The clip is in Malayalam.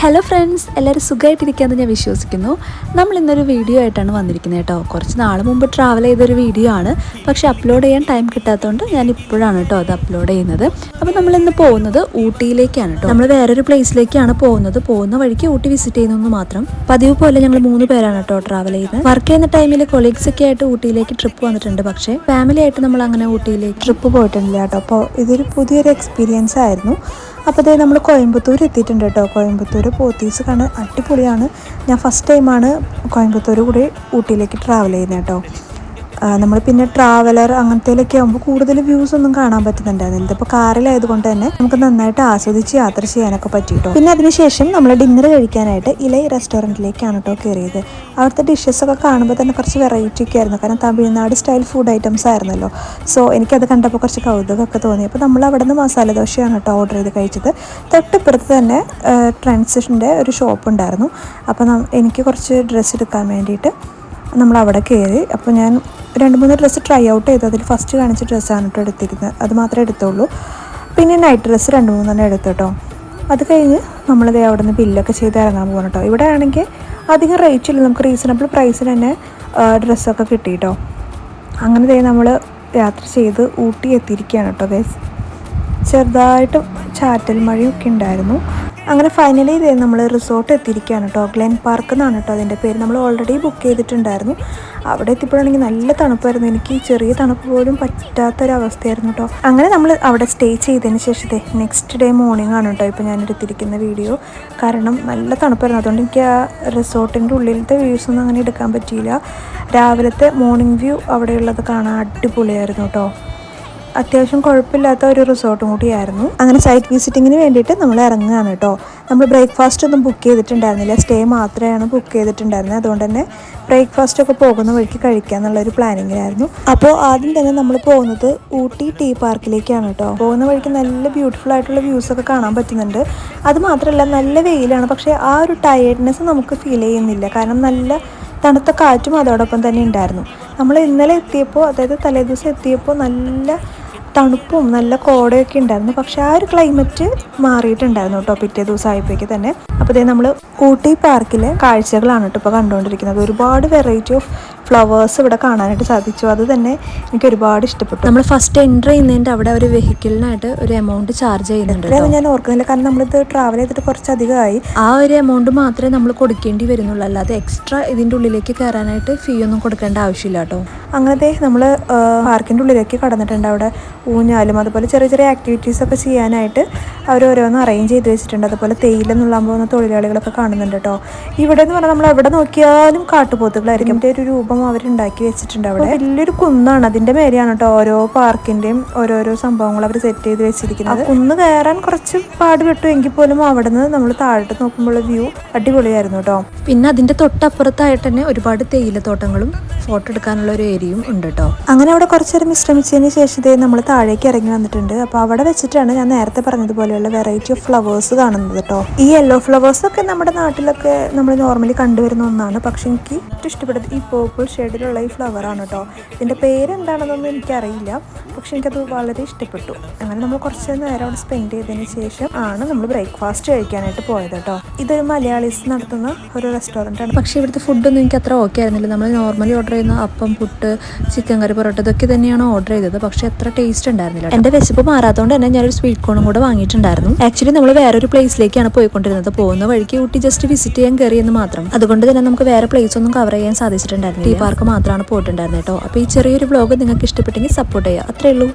ഹലോ ഫ്രണ്ട്സ്, എല്ലാവരും സുഖമായിട്ടിരിക്കുകയെന്ന് ഞാൻ വിശ്വസിക്കുന്നു. നമ്മൾ ഇന്നൊരു വീഡിയോ ആയിട്ടാണ് വന്നിരിക്കുന്നത് കേട്ടോ. കുറച്ച് നാൾ മുമ്പ് ട്രാവൽ ചെയ്തൊരു വീഡിയോ ആണ്, പക്ഷേ അപ്ലോഡ് ചെയ്യാൻ ടൈം കിട്ടാത്തതുകൊണ്ട് ഞാൻ ഇപ്പോഴാണ് കേട്ടോ അത് അപ്ലോഡ് ചെയ്യുന്നത്. അപ്പോൾ നമ്മളിന്ന് പോകുന്നത് ഊട്ടിയിലേക്കാണ് കേട്ടോ. നമ്മൾ വേറൊരു പ്ലേസിലേക്കാണ് പോകുന്നത്. പോകുന്ന വഴിക്ക് ഊട്ടി വിസിറ്റ് ചെയ്യുന്നതെന്ന് മാത്രം. പതിവ് പോലെ ഞങ്ങൾ 3 പേരാണ് കേട്ടോ ട്രാവൽ ചെയ്യുന്നത്. വർക്ക് ചെയ്യുന്ന ടൈമിൽ കൊളീഗ്സ് ഒക്കെ ആയിട്ട് ഊട്ടിയിലേക്ക് ട്രിപ്പ് വന്നിട്ടുണ്ട്, പക്ഷേ ഫാമിലി ആയിട്ട് നമ്മൾ അങ്ങനെ ഊട്ടിയിലേക്ക് ട്രിപ്പ് പോയിട്ടില്ല കേട്ടോ. അപ്പോൾ ഇതൊരു പുതിയൊരു എക്സ്പീരിയൻസ് ആയിരുന്നു. അപ്പോൾ അതേ നമ്മൾ കോയമ്പത്തൂർ എത്തിയിട്ടുണ്ട് കേട്ടോ. കോയമ്പത്തൂർ പോത്തീസ് കാണാൻ അടിപൊളിയാണ്. ഞാൻ ഫസ്റ്റ് ടൈമാണ് കോയമ്പത്തൂർ കൂടി ഊട്ടിയിലേക്ക് ട്രാവൽ ചെയ്യുന്നത് കേട്ടോ. നമ്മൾ പിന്നെ ട്രാവലർ അങ്ങനത്തേലൊക്കെ ആകുമ്പോൾ കൂടുതൽ വ്യൂസ് ഒന്നും കാണാൻ പറ്റുന്നുണ്ടായിരുന്നില്ല. ഇതിപ്പോൾ കാറിലായതുകൊണ്ട് തന്നെ നമുക്ക് നന്നായിട്ട് ആസ്വദിച്ച് യാത്ര ചെയ്യാനൊക്കെ പറ്റിയിട്ടോ. പിന്നെ അതിനുശേഷം നമ്മൾ ഡിന്നർ കഴിക്കാനായിട്ട് ഇലൈ റെസ്റ്റോറൻറ്റിലേക്കാണ് കേട്ടോ കയറിയത്. അവിടുത്തെ ഡിഷസൊക്കെ കാണുമ്പോൾ തന്നെ കുറച്ച് വെറൈറ്റി ഒക്കെ ആയിരുന്നു, കാരണം തമിഴ്നാട് സ്റ്റൈൽ ഫുഡ് ഐറ്റംസ് ആയിരുന്നല്ലോ. സോ എനിക്കത് കണ്ടപ്പോൾ കുറച്ച് കൗതുകമൊക്കെ തോന്നി. അപ്പോൾ നമ്മൾ അവിടെ നിന്ന് മസാല ദോശയാണ് കേട്ടോ ഓർഡർ ചെയ്ത് കഴിച്ചത്. തൊട്ടിപ്പുറത്ത് തന്നെ ട്രെൻഡ്സിൻ്റെ ഒരു ഷോപ്പ് ഉണ്ടായിരുന്നു. അപ്പോൾ എനിക്ക് കുറച്ച് ഡ്രസ്സ് എടുക്കാൻ വേണ്ടിയിട്ട് നമ്മൾ അവിടെ കയറി. അപ്പോൾ ഞാൻ 2-3 ഡ്രസ്സ് ട്രൈ ഔട്ട് ചെയ്തു. അതിൽ ഫസ്റ്റ് കാണിച്ച ഡ്രസ്സാണ് കേട്ടോ എടുത്തിരുന്നത്. അത് മാത്രമേ എടുത്തുള്ളൂ. പിന്നെ നൈറ്റ് ഡ്രസ്സ് 2-3 എടുത്തു കേട്ടോ. അത് കഴിഞ്ഞ് നമ്മളിത് അവിടെ നിന്ന് ബില്ലൊക്കെ ചെയ്ത് ഇറങ്ങാൻ പോകണം കേട്ടോ. ഇവിടെ ആണെങ്കിൽ അധികം റേറ്റ് ഇല്ല, നമുക്ക് റീസണബിൾ പ്രൈസിന് തന്നെ ഡ്രസ്സൊക്കെ കിട്ടി കേട്ടോ. അങ്ങനെ നമ്മൾ യാത്ര ചെയ്ത് ഊട്ടി എത്തിയിരിക്കുകയാണ് കേട്ടോ ഗൈസ്. ചെറുതായിട്ട് ചാറ്റൽ മഴയൊക്കെ ഉണ്ടായിരുന്നു. അങ്ങനെ ഫൈനലി നമ്മൾ റിസോർട്ട് എത്തിയിരിക്കുകയാണ് കേട്ടോ. ഗ്ലെൻ പാർക്ക് എന്നാണ് കേട്ടോ അതിൻ്റെ പേര്. നമ്മൾ ഓൾറെഡി ബുക്ക് ചെയ്തിട്ടുണ്ടായിരുന്നു. അവിടെ എത്തിയപ്പോഴാണെങ്കിൽ നല്ല തണുപ്പായിരുന്നു. എനിക്ക് ചെറിയ തണുപ്പ് പോലും പറ്റാത്തൊരവസ്ഥയായിരുന്നു കേട്ടോ. അങ്ങനെ നമ്മൾ അവിടെ സ്റ്റേ ചെയ്തതിന് ശേഷത്തെ നെക്സ്റ്റ് ഡേ മോർണിംഗ് ആണ് കേട്ടോ ഇപ്പോൾ ഞാൻ എടുത്തിരിക്കുന്ന വീഡിയോ. കാരണം നല്ല തണുപ്പായിരുന്നു, അതുകൊണ്ട് എനിക്ക് ആ റിസോർട്ടിൻ്റെ ഉള്ളിലത്തെ വ്യൂസ് ഒന്നും അങ്ങനെ എടുക്കാൻ പറ്റിയില്ല. രാവിലത്തെ മോർണിംഗ് വ്യൂ അവിടെയുള്ളത് കാണാൻ അടിപൊളിയായിരുന്നു കേട്ടോ. അത്യാവശ്യം കുഴപ്പമില്ലാത്ത ഒരു റിസോർട്ടും കൂടിയായിരുന്നു. അങ്ങനെ സൈറ്റ് വിസിറ്റിങ്ങിന് വേണ്ടിയിട്ട് നമ്മൾ ഇറങ്ങുകയാണ് കേട്ടോ. നമ്മൾ ബ്രേക്ക്ഫാസ്റ്റ് ഒന്നും ബുക്ക് ചെയ്തിട്ടുണ്ടായിരുന്നില്ല, സ്റ്റേ മാത്രമാണ് ബുക്ക് ചെയ്തിട്ടുണ്ടായിരുന്നത്. അതുകൊണ്ട് തന്നെ ബ്രേക്ക്ഫാസ്റ്റൊക്കെ പോകുന്ന വഴിക്ക് കഴിക്കുക എന്നുള്ളൊരു പ്ലാനിങ്ങിലായിരുന്നു. അപ്പോൾ ആദ്യം തന്നെ നമ്മൾ പോകുന്നത് ഊട്ടി ടീ പാർക്കിലേക്കാണ് കേട്ടോ. പോകുന്ന വഴിക്ക് നല്ല ബ്യൂട്ടിഫുൾ ആയിട്ടുള്ള വ്യൂസൊക്കെ കാണാൻ പറ്റുന്നുണ്ട്. അത് മാത്രമല്ല നല്ല വെയിലാണ്, പക്ഷേ ആ ഒരു ടയേർഡ്നെസ് നമുക്ക് ഫീൽ ചെയ്യുന്നില്ല, കാരണം നല്ല തണുത്ത കാറ്റും അതോടൊപ്പം തന്നെ ഉണ്ടായിരുന്നു. നമ്മൾ ഇന്നലെ എത്തിയപ്പോൾ, അതായത് തലേദിവസം എത്തിയപ്പോൾ നല്ല തണുപ്പും നല്ല കോടയൊക്കെ ഉണ്ടായിരുന്നു, പക്ഷേ ആ ഒരു ക്ലൈമറ്റ് മാറിയിട്ടുണ്ടായിരുന്നു കേട്ടോ പിറ്റേ ദിവസം ആയപ്പോഴേക്ക് തന്നെ. അപ്പോൾ നമ്മൾ ഊട്ടി പാർക്കിലെ കാഴ്ചകളാണ് കേട്ടോ ഇപ്പോൾ കണ്ടുകൊണ്ടിരിക്കുന്നത്. ഒരുപാട് വെറൈറ്റി ഓഫ് ഫ്ലവേഴ്സ് ഇവിടെ കാണാനായിട്ട് സാധിച്ചു. അത് തന്നെ എനിക്ക് ഒരുപാട് ഇഷ്ടപ്പെട്ടു. നമ്മൾ ഫസ്റ്റ് എൻ്റർ ചെയ്യുന്നതിൻ്റെ അവിടെ ഒരു വെഹിക്കിളിനായിട്ട് ഒരു എമൗണ്ട് ചാർജ് ചെയ്യുന്നുണ്ട്. ഞാൻ ഓർക്കുന്നില്ല, കാരണം നമ്മളിത് ട്രാവൽ ചെയ്തിട്ട് കുറച്ചധികമായി. ആ ഒരു എമൗണ്ട് മാത്രമേ നമ്മൾ കൊടുക്കേണ്ടി വരുന്നുള്ളൂ, അല്ലാതെ എക്സ്ട്രാ ഇതിൻ്റെ ഉള്ളിലേക്ക് കയറാനായിട്ട് ഫീ ഒന്നും കൊടുക്കേണ്ട ആവശ്യമില്ല കേട്ടോ. അങ്ങനത്തെ നമ്മൾ പാർക്കിൻ്റെ ഉള്ളിലേക്ക് കടന്നിട്ടുണ്ട്. അവിടെ ഊഞ്ഞാലും അതുപോലെ ചെറിയ ചെറിയ ആക്ടിവിറ്റീസൊക്കെ ചെയ്യാനായിട്ട് അവർ ഓരോന്ന് അറേഞ്ച് ചെയ്ത് വെച്ചിട്ടുണ്ട്. അതുപോലെ തേയില നുള്ളാൻ പോകുന്ന തൊഴിലാളികളൊക്കെ കാണുന്നുണ്ട് കേട്ടോ. ഇവിടെ എന്ന് പറഞ്ഞാൽ നമ്മൾ എവിടെ നോക്കിയാലും കാട്ടുപോത്തുകളായിരിക്കും. ഒരു രൂപം അവരുണ്ടാക്കി വെച്ചിട്ടുണ്ട്. അവിടെ വലിയൊരു കുന്നാണ്, അതിൻ്റെ മേലെയാണ് കേട്ടോ ഓരോ പാർക്കിൻ്റെയും ഓരോരോ സംഭവങ്ങൾ അവർ സെറ്റ് ചെയ്ത് വെച്ചിരിക്കുന്നത്. കുന്ന് കയറാൻ കുറച്ച് പാടുപെട്ടു, എങ്കിൽ പോലും അവിടെ നിന്ന് നമ്മൾ താഴോട്ട് നോക്കുമ്പോൾ വ്യൂ അടിപൊളിയായിരുന്നു കേട്ടോ. പിന്നെ അതിൻ്റെ തൊട്ടപ്പുറത്തായിട്ട് തന്നെ ഒരുപാട് തേയിലത്തോട്ടങ്ങളും ഫോട്ടോ എടുക്കാനുള്ള ഒരു ഏരിയയും ഉണ്ട് കേട്ടോ. അങ്ങനെ അവിടെ കുറച്ച് നേരം വിശ്രമിച്ചതിന് ശേഷം നമ്മൾ താഴേക്ക് ഇറങ്ങി വന്നിട്ടുണ്ട്. അപ്പോൾ അവിടെ വെച്ചിട്ടാണ് ഞാൻ നേരത്തെ പറഞ്ഞതുപോലെയുള്ള വെറൈറ്റി ഓഫ് ഫ്ലവേഴ്സ് കാണുന്നത് കേട്ടോ. ഈ യെല്ലോ ഫ്ലവേഴ്സൊക്കെ നമ്മുടെ നാട്ടിലൊക്കെ നമ്മൾ നോർമലി കണ്ടുവരുന്ന ഒന്നാണ്, പക്ഷെ എനിക്ക് ഏറ്റവും ഇഷ്ടപ്പെട്ടത് ഈ പേർപ്പിൾ ഷെയ്ഡിലുള്ള ഈ ഫ്ലവറാണ് കേട്ടോ. ഇതിൻ്റെ പേരെന്താണെന്നൊന്നും എനിക്കറിയില്ല, പക്ഷെ എനിക്കത് വളരെ ഇഷ്ടപ്പെട്ടു. അങ്ങനെ നമ്മൾ കുറച്ച് നേരം അവിടെ സ്പെൻഡ് ചെയ്തതിന് ശേഷം ആണ് നമ്മൾ ബ്രേക്ക്ഫാസ്റ്റ് കഴിക്കാനായിട്ട് പോയത് കേട്ടോ. ഇതൊരു മലയാളീസ് നടത്തുന്ന ഒരു റെസ്റ്റോറൻ്റ് ആണ്, പക്ഷേ ഇവിടുത്തെ ഫുഡൊന്നും എനിക്ക് അത്ര ഓക്കെ ആയിരുന്നില്ല. നമ്മൾ നോർമലി ഓർഡർ ചെയ്യുന്ന അപ്പം, പുട്ട്, ചിക്കൻ കറി, പൊറോട്ട ഇതൊക്കെ തന്നെയാണ് ഓർഡർ ചെയ്തത്, പക്ഷേ അത്ര ടേസ്റ്റ് ഉണ്ടായിരുന്നില്ല. എൻ്റെ വിശപ്പ് മാറാത്തതുകൊണ്ട് തന്നെ ഞാനൊരു സ്വീറ്റ് കോണും കൂടെ വാങ്ങിയിട്ടുണ്ടായിരുന്നു. ആക്ച്വലി നമ്മൾ വേറൊരു പ്ലേസിലേക്കാണ് പോയിക്കൊണ്ടിരുന്നത്. പോകുന്ന വഴിക്ക് ഊട്ടി ജസ്റ്റ് വിസിറ്റ് ചെയ്യാൻ കയറിയെന്ന് മാത്രം. അതുകൊണ്ട് തന്നെ നമുക്ക് വേറെ പ്ലേസ് ഒന്നും കവർ ചെയ്യാൻ സാധിച്ചിട്ടുണ്ടായിരുന്നു. ടീ പാർക്ക് മാത്രമാണ് പോയിട്ടുണ്ടായിരുന്നത് കേട്ടോ. അപ്പോൾ ഈ ചെറിയൊരു വ്ലോഗ് നിങ്ങൾക്ക് ഇഷ്ടപ്പെട്ടെങ്കിൽ സപ്പോർട്ട് ചെയ്യുക, അത്രേ ഉള്ളൂ.